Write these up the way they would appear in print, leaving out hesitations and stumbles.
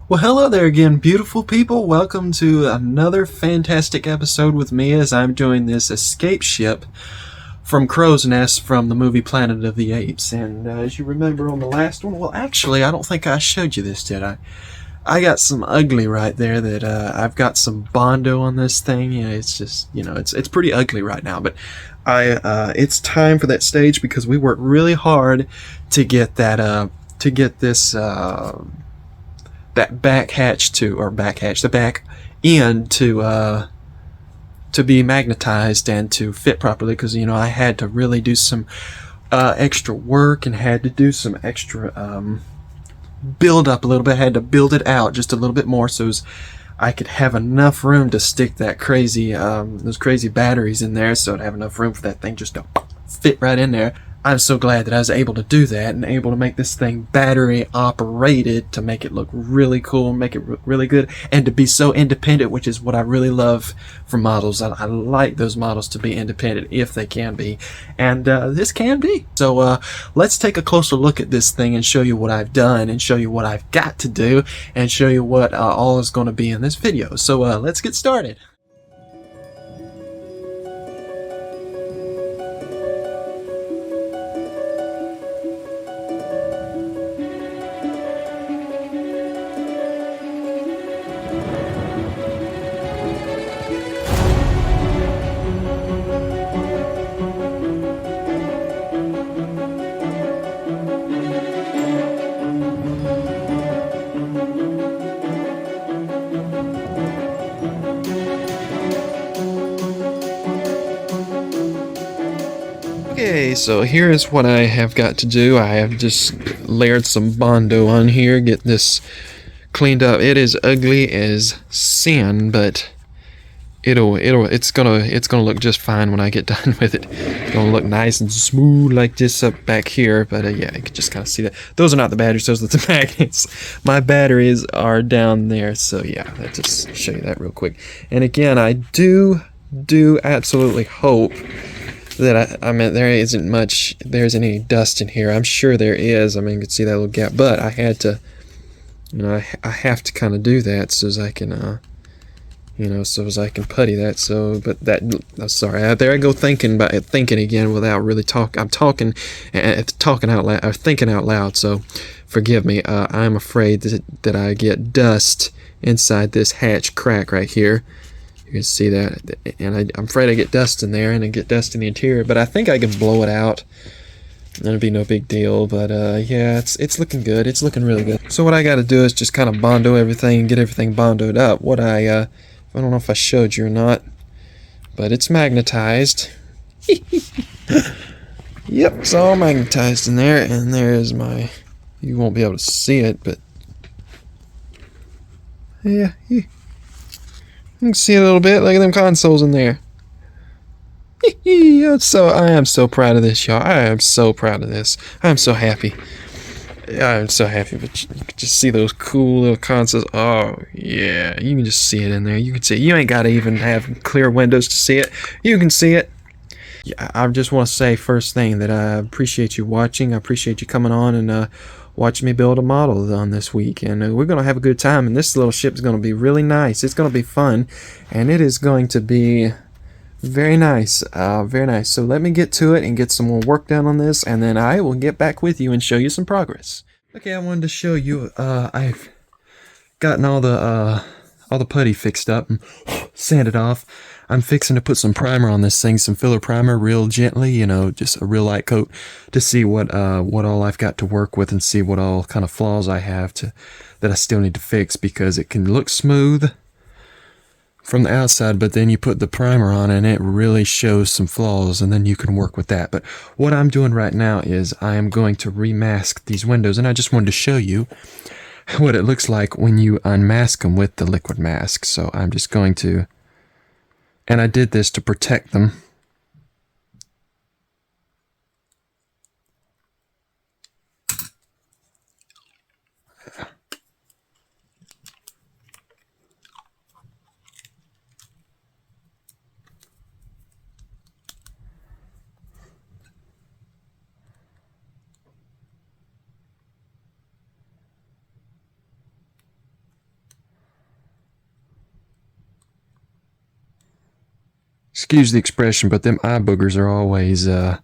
Well, hello there again, beautiful people. Welcome to another fantastic episode with me as I'm doing this escape ship from Crow's Nest from the movie Planet of the Apes. And as you remember on the last one, well, actually, I don't think I showed you this, did I? I got some ugly right there that I've got some Bondo on this thing. Yeah, it's just, it's pretty ugly right now. But it's time for that stage because we worked really hard to get that back hatch the back end to be magnetized and to fit properly, because I had to really do some extra work and had to do some extra build up a little bit. I had to build it out just a little bit more so I could have enough room to stick that those crazy batteries in there, so I'd have enough room for that thing just to fit right in there. I'm so glad that I was able to do that and able to make this thing battery operated to make it look really cool, make it really good, and to be so independent, which is what I really love from models. I like those models to be independent if they can be, and this can be. So let's take a closer look at this thing and show you what I've done and show you what I've got to do and show you what all is going to be in this video. So let's get started. Okay, so here is what I have got to do. I have just layered some Bondo on here, get this cleaned up. It is ugly as sin, but it's gonna look just fine when I get done with it. It's gonna look nice and smooth like this up back here. But yeah, you can just kind of see that. Those are not the batteries; those are the magnets. My batteries are down there. So yeah, let's just show you that real quick. And again, I do absolutely hope that I mean, there's any dust in here. I'm sure there is. I mean, you can see that little gap, but I had to, I have to kind of do that so as I can, so as I can putty that. So, but that, sorry, there I go thinking again without really talk. I'm talking out loud, or thinking out loud. So, forgive me. I'm afraid that I get dust inside this hatch crack right here. You can see that, and I'm afraid I get dust in there, and I get dust in the interior, but I think I can blow it out. It'll be no big deal, but yeah, it's looking good. It's looking really good. So what I got to do is just kind of Bondo everything and get everything Bondoed up. I don't know if I showed you or not, but it's magnetized. Yep, it's all magnetized in there, and there's my, you won't be able to see it, but yeah. You can see a little bit. Look at them consoles in there. I am so proud of this, y'all. I am so proud of this. I'm so happy. I'm so happy. But you can just see those cool little consoles. Oh yeah, you can just see it in there. You can see it. You ain't gotta even have clear windows to see it. You can see it. Yeah, I just want to say first thing that I appreciate you watching. I appreciate you coming on and watch me build a model on this week, and we're gonna have a good time, and this little ship is gonna be really nice. It's gonna be fun, and it is going to be very nice, very nice. So let me get to it and get some more work done on this, and then I will get back with you and show you some progress. Okay, I wanted to show you I've gotten all the putty fixed up and sanded off. I'm fixing to put some primer on this thing, some filler primer, real gently, just a real light coat, to see what all I've got to work with and see what all kind of flaws I have that I still need to fix, because it can look smooth from the outside, but then you put the primer on and it really shows some flaws, and then you can work with that. But what I'm doing right now is I am going to remask these windows, and I just wanted to show you what it looks like when you unmask them with the liquid mask. So I'm just going to, and I did this to protect them. excuse the expression, but them eye boogers are always, they're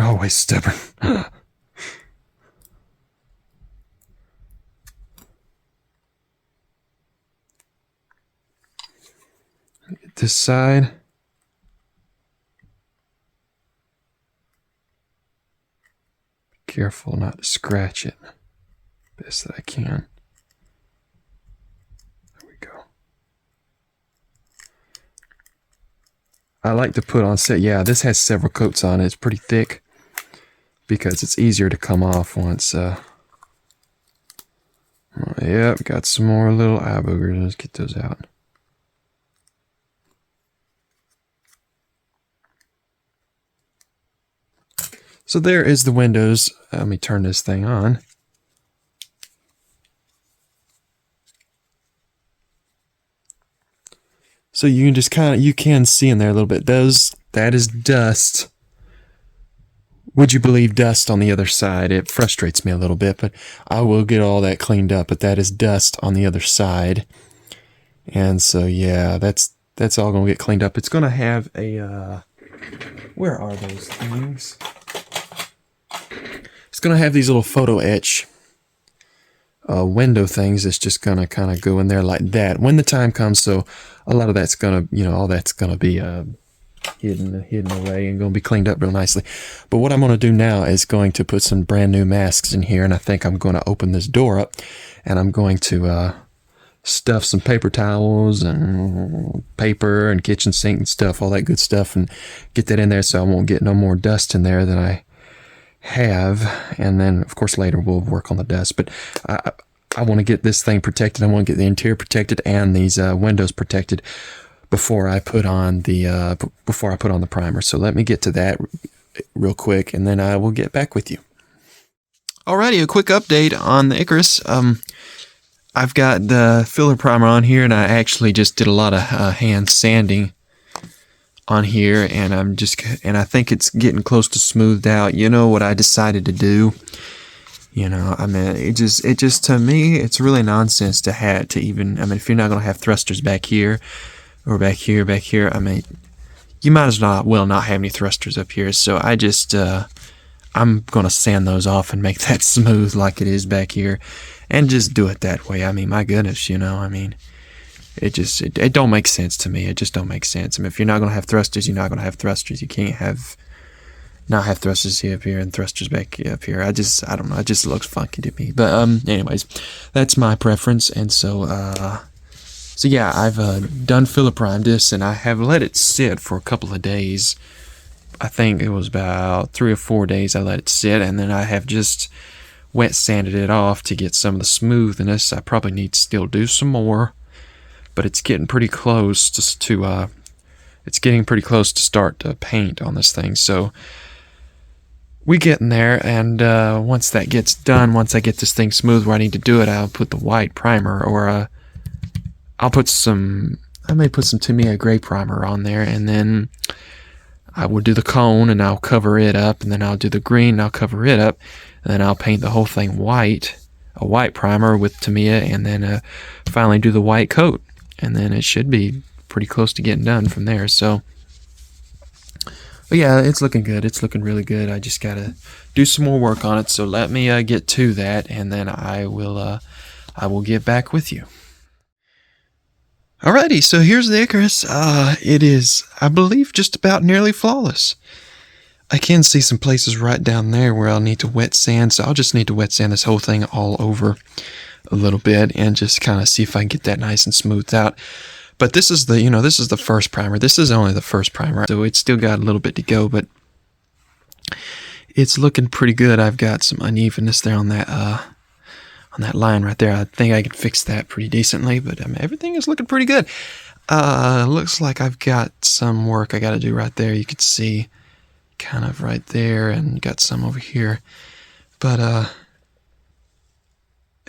always stubborn. Get this side. Be careful not to scratch it. Best that I can. There we go. I like to put on set. Yeah, this has several coats on it. It's pretty thick because it's easier to come off once. Yep, got some more little eye boogers. Let's get those out. So there is the windows. Let me turn this thing on. So you can just you can see in there a little bit. That is dust. Would you believe dust on the other side? It frustrates me a little bit, but I will get all that cleaned up. But that is dust on the other side. And so yeah, that's all gonna get cleaned up. It's gonna have a where are those things? It's going to have these little photo etch window things that's just going to kind of go in there like that when the time comes. So a lot of that's going to, all that's going to be hidden away and going to be cleaned up real nicely. But what I'm going to do now is going to put some brand new masks in here, and I think I'm going to open this door up, and I'm going to stuff some paper towels and paper and kitchen sink and stuff, all that good stuff, and get that in there so I won't get no more dust in there than I have. And then of course later we'll work on the dust, but I want to get this thing protected. I want to get the interior protected and these windows protected before I put on the primer. So let me get to that real quick, and then I will get back with you. Alrighty, a quick update on the Icarus. I've got the filler primer on here, and I actually just did a lot of hand sanding on here, and I think it's getting close to smoothed out. You know what I decided to do? I mean, it just to me, it's really nonsense to if you're not going to have thrusters back here or back here, I mean, you might as well not have any thrusters up here. So I'm going to sand those off and make that smooth like it is back here, and just do it that way. I mean, my goodness, I mean, it don't make sense to me. It just don't make sense. I mean, if you're not going to have thrusters, you're not going to have thrusters. You can't not have thrusters up here and thrusters back up here. I don't know. It just looks funky to me. But anyways, that's my preference. And so yeah, I've done filler primed this, and I have let it sit for a couple of days. I think it was about 3 or 4 days I let it sit, and then I have just wet sanded it off to get some of the smoothness. I probably need to still do some more, but it's getting pretty close to start to paint on this thing. So we getting there, and once that gets done, once I get this thing smooth where I need to do it, I'll put the white primer, or I may put some Tamiya gray primer on there, and then I will do the cone and I'll cover it up, and then I'll do the green and I'll cover it up, and then I'll paint the whole thing white, a white primer with Tamiya, and then finally do the white coat. And then it should be pretty close to getting done from there. So, but yeah, it's looking good. It's looking really good. I just gotta do some more work on it. So let me get to that, and then I will get back with you. Alrighty, so here's the Icarus. It is, I believe, just about nearly flawless. I can see some places right down there where I'll need to wet sand, so I'll just need to wet sand this whole thing all over a little bit and just kind of see if I can get that nice and smoothed out. But this is the first primer. This is only the first primer, so it's still got a little bit to go, but it's looking pretty good. I've got some unevenness there on that line right there. I think I can fix that pretty decently, but everything is looking pretty good. Looks like I've got some work I got to do right there. You could see kind of right there, and got some over here. But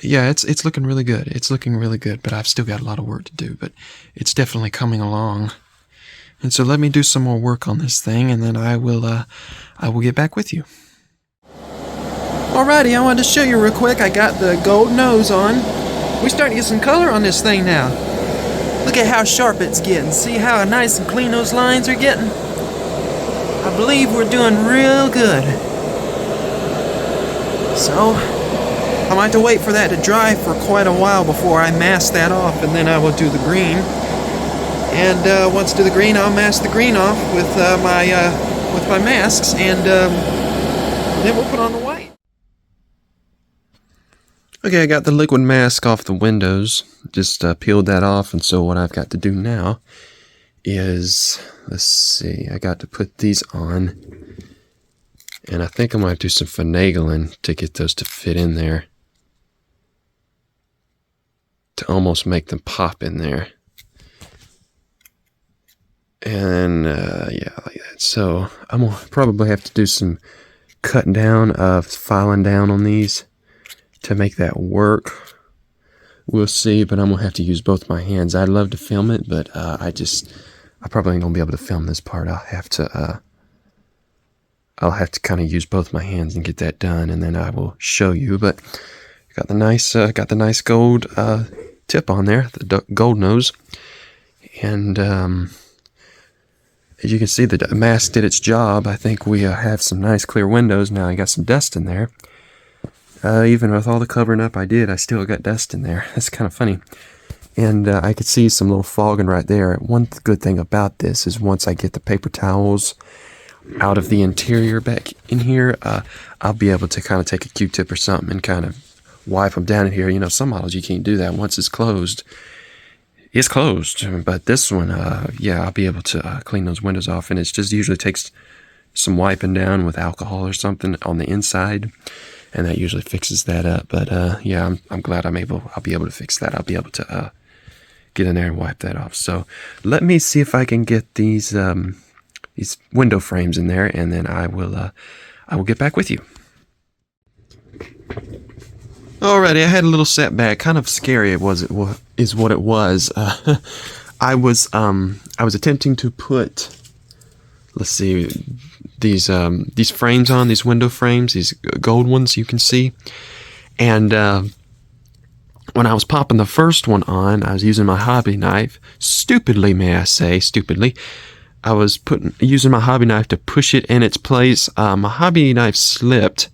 yeah, it's looking really good. It's looking really good, but I've still got a lot of work to do, but it's definitely coming along. And so let me do some more work on this thing, and then I will get back with you. Alrighty, I wanted to show you real quick. I got the gold nose on. We're starting to get some color on this thing now. Look at how sharp it's getting. See how nice and clean those lines are getting? I believe we're doing real good. So, I might have to wait for that to dry for quite a while before I mask that off, and then I will do the green. And once I do the green, I'll mask the green off with my masks, and then we'll put on the white. Okay, I got the liquid mask off the windows, just peeled that off, and so what I've got to do now is, let's see, I got to put these on, and I think I'm going to do some finagling to get those to fit in there, to almost make them pop in there. And yeah, like that. So I'm going to probably have to do some cutting down, filing down on these to make that work. We'll see, but I'm going to have to use both my hands. I'd love to film it, but I probably ain't going to be able to film this part. I'll have to kind of use both my hands and get that done, and then I will show you. But got the nice gold tip on there, the gold nose, and as you can see, the mask did its job. I think we have some nice clear windows now. I got some dust in there. Even with all the covering up I did, I still got dust in there. That's kind of funny. And I could see some little fogging right there. One good thing about this is once I get the paper towels out of the interior back in here, I'll be able to kind of take a Q-tip or something and kind of wipe them down in here. You know, some models you can't do that. Once it's closed, it's closed. But this one, yeah, I'll be able to clean those windows off. And it just usually takes some wiping down with alcohol or something on the inside, and that usually fixes that up. But yeah, I'm glad I'll be able to fix that. I'll be able to get in there and wipe that off. So let me see if I can get these window frames in there, and then I will get back with you. Alrighty, I had a little setback. Kind of scary is what it was. I was attempting to put, let's see, these frames on, these window frames, these gold ones you can see, and when I was popping the first one on, I was using my hobby knife. Stupidly, may I say, stupidly, I was using my hobby knife to push it in its place. My hobby knife slipped,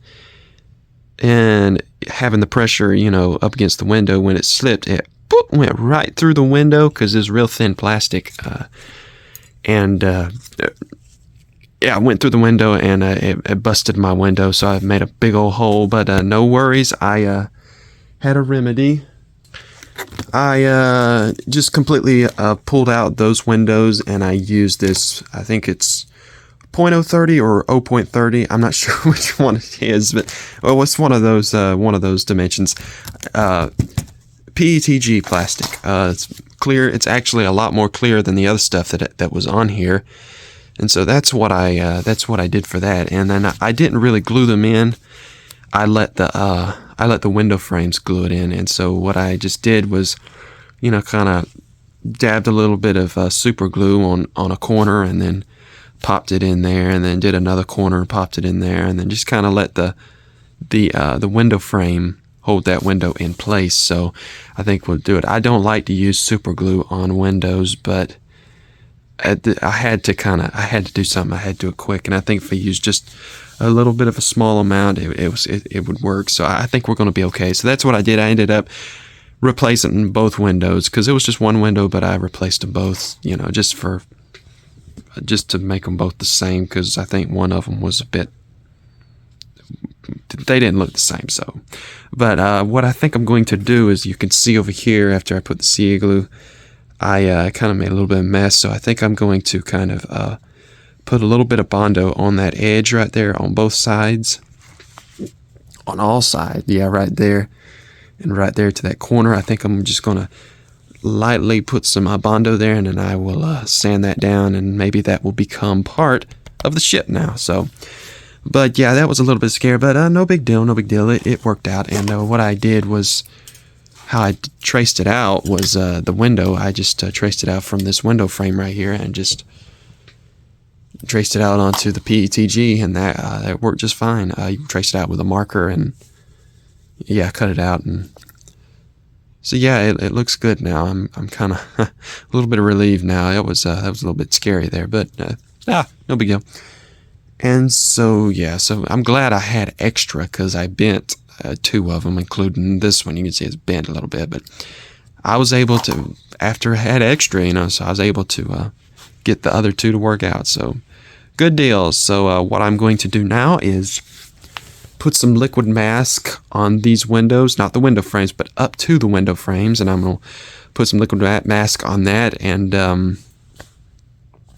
and having the pressure, you know, up against the window, when it slipped, it went right through the window because it's real thin plastic, and yeah, I went through the window, and it busted my window, so I made a big old hole. But no worries, I had a remedy. I just completely pulled out those windows, and I used this, I think it's 0.030 or 0.30. I'm not sure which one it is, but well, it's one of those dimensions. PETG plastic. It's clear. It's actually a lot more clear than the other stuff that was on here, and so that's what I did for that. And then I didn't really glue them in. I let the window frames glue it in, and so what I just did was, you know, kind of dabbed a little bit of super glue on a corner, and then popped it in there, and then did another corner and popped it in there, and then just kind of let the window frame hold that window in place. So I think we'll do it. I don't like to use super glue on windows, but I had to do something. I had to do it quick, and I think if I use just a little bit of a small amount, it would work. So I think we're going to be okay. So that's what I did. I ended up replacing both windows because it was just one window, but I replaced them both, you know, just to make them both the same, because I think one of them was they didn't look the same. So, but what I think I'm going to do is, you can see over here after I put the CA glue, I kind of made a little bit of a mess. So I think I'm going to kind of put a little bit of Bondo on that edge right there on both sides, on all sides. Yeah, right there and right there to that corner. I think I'm just going to lightly put some Bondo there, and then I will sand that down, and maybe that will become part of the ship now. So, but yeah, that was a little bit scary, but no big deal, no big deal. It worked out, and what I did was, how I traced it out was the window. I just traced it out from this window frame right here, and just traced it out onto the PETG, and that worked just fine. You traced it out with a marker, and yeah, cut it out, and So yeah, it looks good now. I'm kind of a little bit relieved now. That was a little bit scary there, but no big deal. And so yeah, so I'm glad I had extra because I bent 2 of them, including this one. You can see it's bent a little bit, but I was able to, after I had extra, so I was able to get the other 2 to work out. So good deal. So what I'm going to do now is put some liquid mask on these windows, not the window frames, but up to the window frames, and I'm going to put some liquid mask on that, and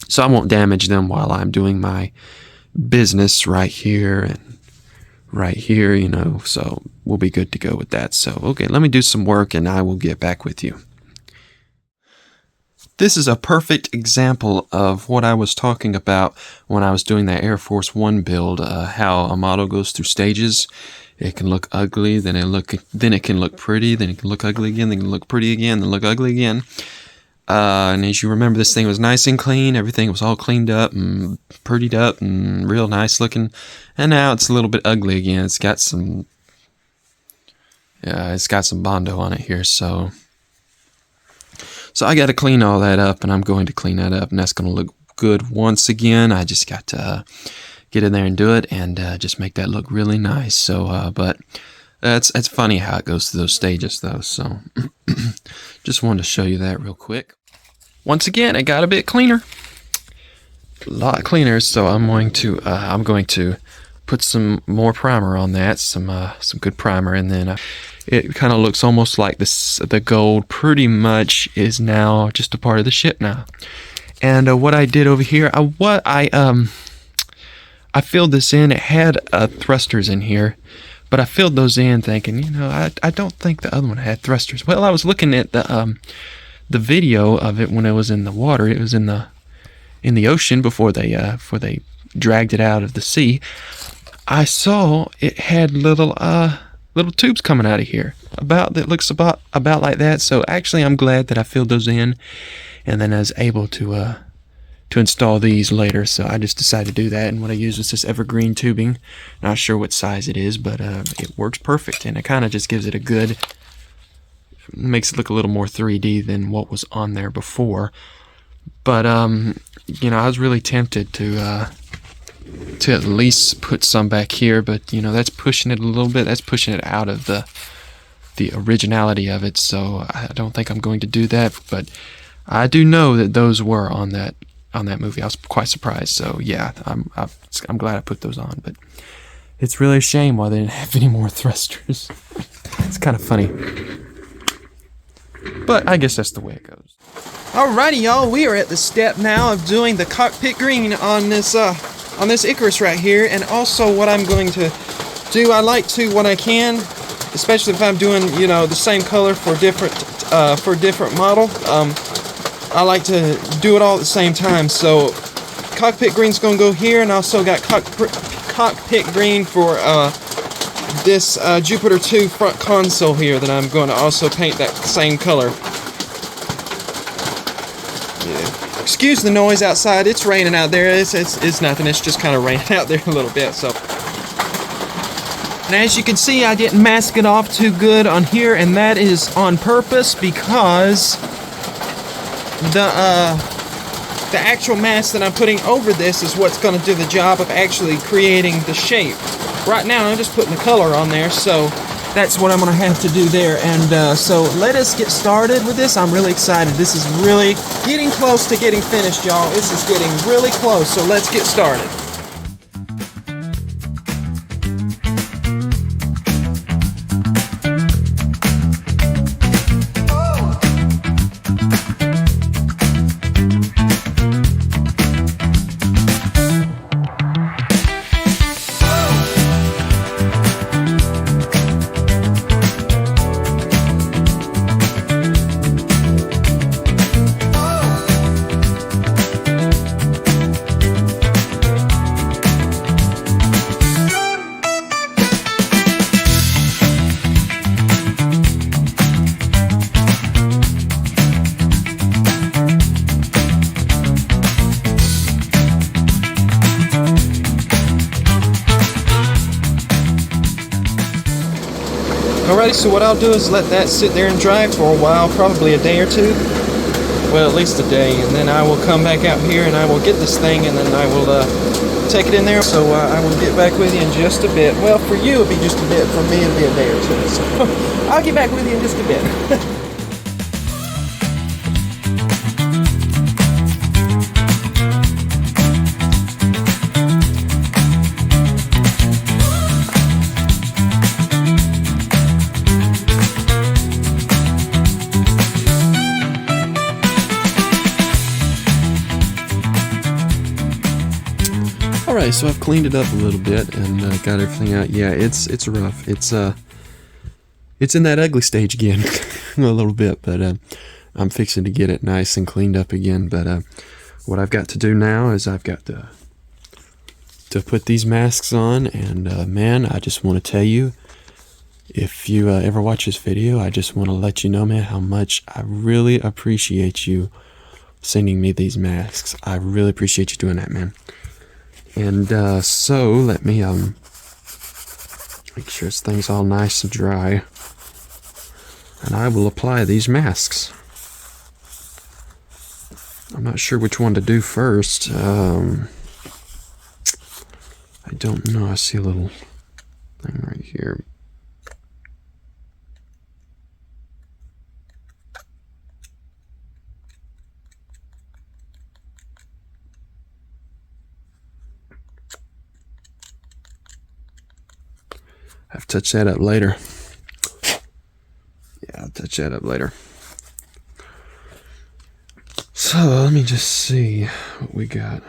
so I won't damage them while I'm doing my business right here and right here, so we'll be good to go with that. So, okay, let me do some work and I will get back with you. This is a perfect example of what I was talking about when I was doing that Air Force One build, how a model goes through stages. It can look ugly, then it can look pretty, then it can look ugly again, then it can look pretty again, then look ugly again. And as you remember, this thing was nice and clean. Everything was all cleaned up and prettied up and real nice looking. And now it's a little bit ugly again. It's got some Bondo on it here, so I got to clean all that up, and I'm going to clean that up, and that's going to look good once again. I just got to get in there and do it, and just make that look really nice. So, but it's funny how it goes through those stages, though. So, just wanted to show you that real quick. Once again, it got a bit cleaner, a lot cleaner. So I'm going to put some more primer on that, some good primer, and then it kind of looks almost like this. The gold pretty much is now just a part of the ship now. And what I did over here, I filled this in. It had thrusters in here, but I filled those in thinking, I don't think the other one had thrusters. Well, I was looking at the video of it when it was in the water. It was in the ocean before they dragged it out of the sea. I saw it had little tubes coming out of here. That looks about like that. So actually, I'm glad that I filled those in, and then I was able to install these later. So I just decided to do that, and what I used was this evergreen tubing. Not sure what size it is, but it works perfect, and it kind of just gives it makes it look a little more 3D than what was on there before. But I was really tempted to at least put some back here, but that's pushing it a little bit. That's pushing it out of the originality of it, so I don't think I'm going to do that. But I do know that those were on that movie. I was quite surprised. So yeah, I'm glad I put those on, but it's really a shame why they didn't have any more thrusters. It's kind of funny, but I guess that's the way it goes. Alrighty, y'all, we are at the step now of doing the cockpit green on this Icarus right here. And also what I'm going to do, I like to, when I can, especially if I'm doing the same color for different model, I like to do it all at the same time. So cockpit green's gonna go here, and I also got cockpit green for this Jupiter 2 front console here that I'm going to also paint that same color. Yeah. Excuse the noise outside. It's raining out there. It's nothing. It's just kind of raining out there a little bit. So, and as you can see, I didn't mask it off too good on here, and that is on purpose because the actual mask that I'm putting over this is what's going to do the job of actually creating the shape. Right now, I'm just putting the color on there, so that's what I'm going to have to do there. And so let us get started with this. I'm really excited. This is really getting close to getting finished, y'all. This is getting really close, so let's get started. so what I'll do is let that sit there and dry for a while, probably a day or two. Well, at least a day, and then I will come back out here and I will get this thing, and then I will take it in there. So I will get back with you in just a bit. Well, for you it'll be just a bit, for me it'll be a day or two. So I'll get back with you in just a bit. Alright, so I've cleaned it up a little bit and got everything out. Yeah, it's rough. It's in that ugly stage again a little bit, but I'm fixing to get it nice and cleaned up again. But what I've got to do now is I've got to put these masks on, and man, I just want to tell you, if you ever watch this video, I just want to let you know, man, how much I really appreciate you sending me these masks. I really appreciate you doing that, man. And so let me make sure this thing's all nice and dry, and I will apply these masks. I'm not sure which one to do first. I don't know. I see a little thing right here. I'll touch that up later. Yeah, I'll touch that up later. So let me just see what we got.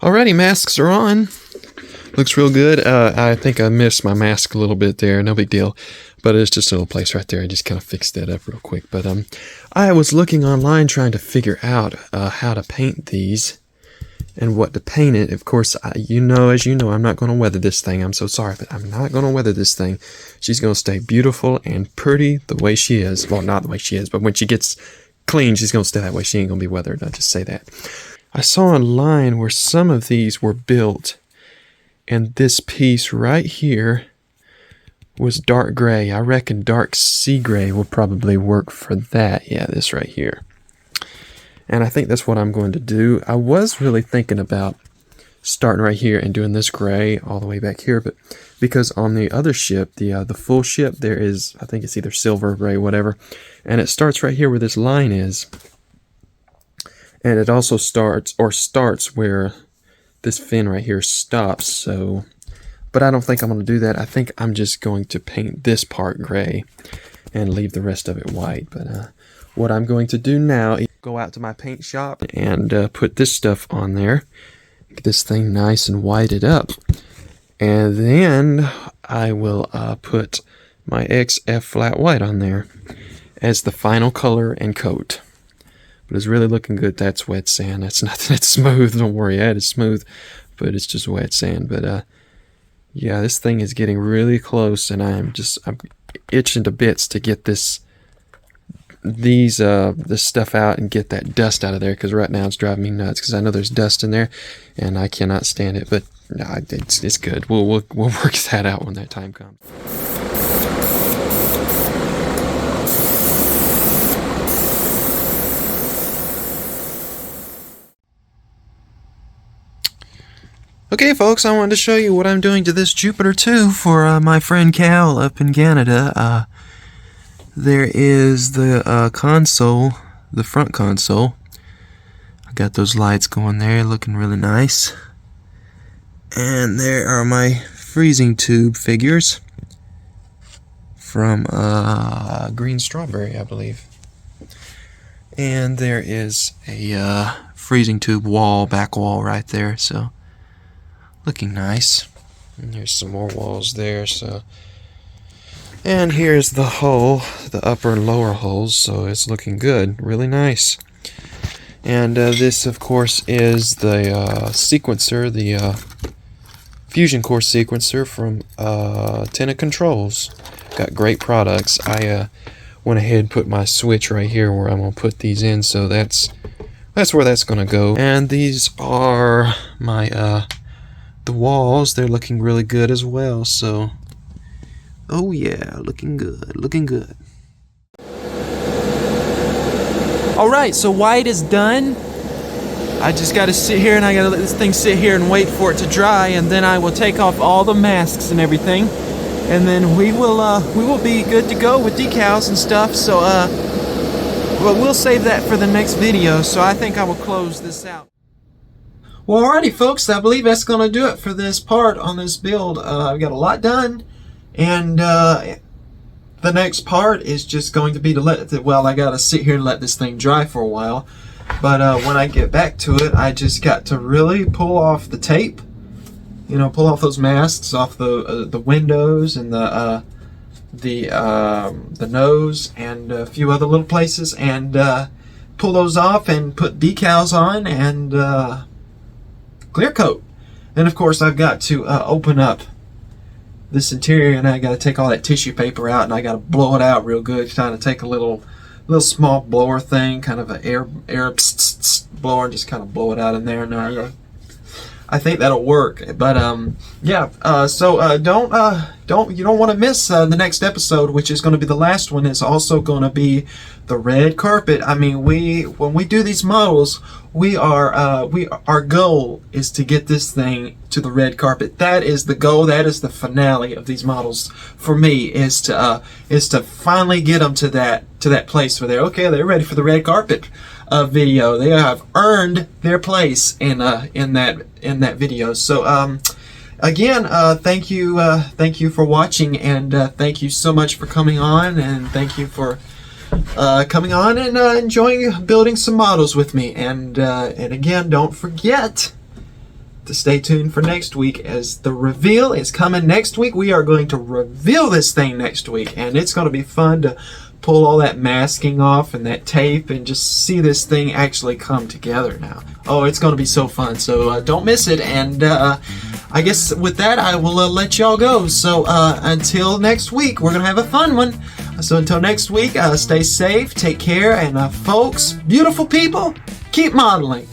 Alrighty, masks are on. Looks real good. I think I missed my mask a little bit there. No big deal. But it's just a little place right there. I just kind of fixed that up real quick. But I was looking online trying to figure out how to paint these and what to paint it. Of course, as you know, I'm not going to weather this thing. I'm so sorry, but I'm not going to weather this thing. She's going to stay beautiful and pretty the way she is. Well, not the way she is, but when she gets clean, she's going to stay that way. She ain't going to be weathered. I'll just say that. I saw online where some of these were built, and this piece right here was dark gray. I reckon dark sea gray will probably work for that. Yeah, this right here. And I think that's what I'm going to do. I was really thinking about starting right here and doing this gray all the way back here, but because on the other ship, the full ship, there is, I think it's either silver, gray, whatever, and it starts right here where this line is. And it also starts where this fin right here stops. So, but I don't think I'm going to do that. I think I'm just going to paint this part gray and leave the rest of it white. But what I'm going to do now is go out to my paint shop and put this stuff on there. Get this thing nice and whited up. And then I will put my XF flat white on there as the final color and coat. But it's really looking good. That's wet sand. That's nothing that's smooth. Don't worry, it is smooth, but it's just wet sand. But yeah, this thing is getting really close, and I'm itching to bits to get this stuff out and get that dust out of there, because right now it's driving me nuts because I know there's dust in there and I cannot stand it. But no, it's good. We'll work that out when that time comes. Okay, folks, I wanted to show you what I'm doing to this Jupiter 2 for my friend Cal up in Canada. There is the console, the front console. I got those lights going there, looking really nice. And there are my freezing tube figures from Green Strawberry, I believe. And there is a freezing tube wall, back wall right there, so looking nice. And here's some more walls there, so. And here's the hull, the upper and lower hulls, so it's looking good, really nice. And this, of course, is the sequencer, the Fusion Core sequencer from Tenant Controls. Got great products. I went ahead and put my switch right here where I'm gonna put these in, so that's where that's gonna go. And these are my the walls. They're looking really good as well. So, oh yeah, looking good, looking good. All right, so white is done. I just got to sit here and I got to let this thing sit here and wait for it to dry, and then I will take off all the masks and everything, and then we will be good to go with decals and stuff. So well, we'll save that for the next video. So I think I will close this out. Well, alrighty, folks. I believe that's gonna do it for this part on this build. I've got a lot done, and the next part is just going to be to I gotta sit here and let this thing dry for a while. But when I get back to it, I just got to really pull off the tape. You know, pull off those masks off the windows and the nose and a few other little places, and pull those off and put decals on and clear coat. And of course, I've got to open up this interior, and I got to take all that tissue paper out, and I got to blow it out real good. Trying to take a little small blower thing, kind of an air blower, and just kind of blow it out in there. And I think that'll work. But yeah. So don't want to miss the next episode, which is going to be the last one. It's also going to be the red carpet. I mean, when we do these models, our goal is to get this thing to the red carpet. That is the goal. That is the finale of these models for me. Is to finally get them to that place where they're ready for the red carpet video. They have earned their place in that video. So again, thank you for watching, and thank you so much for coming on, and thank you for coming on and enjoying building some models with me. And again, don't forget to stay tuned for next week, as the reveal is coming next week. We are going to reveal this thing next week, and it's going to be fun to pull all that masking off and that tape and just see this thing actually come together now. Oh, it's going to be so fun. So don't miss it. And I guess with that, I will let y'all go. So until next week, we're going to have a fun one. So until next week, stay safe, take care, and folks, beautiful people, keep modeling.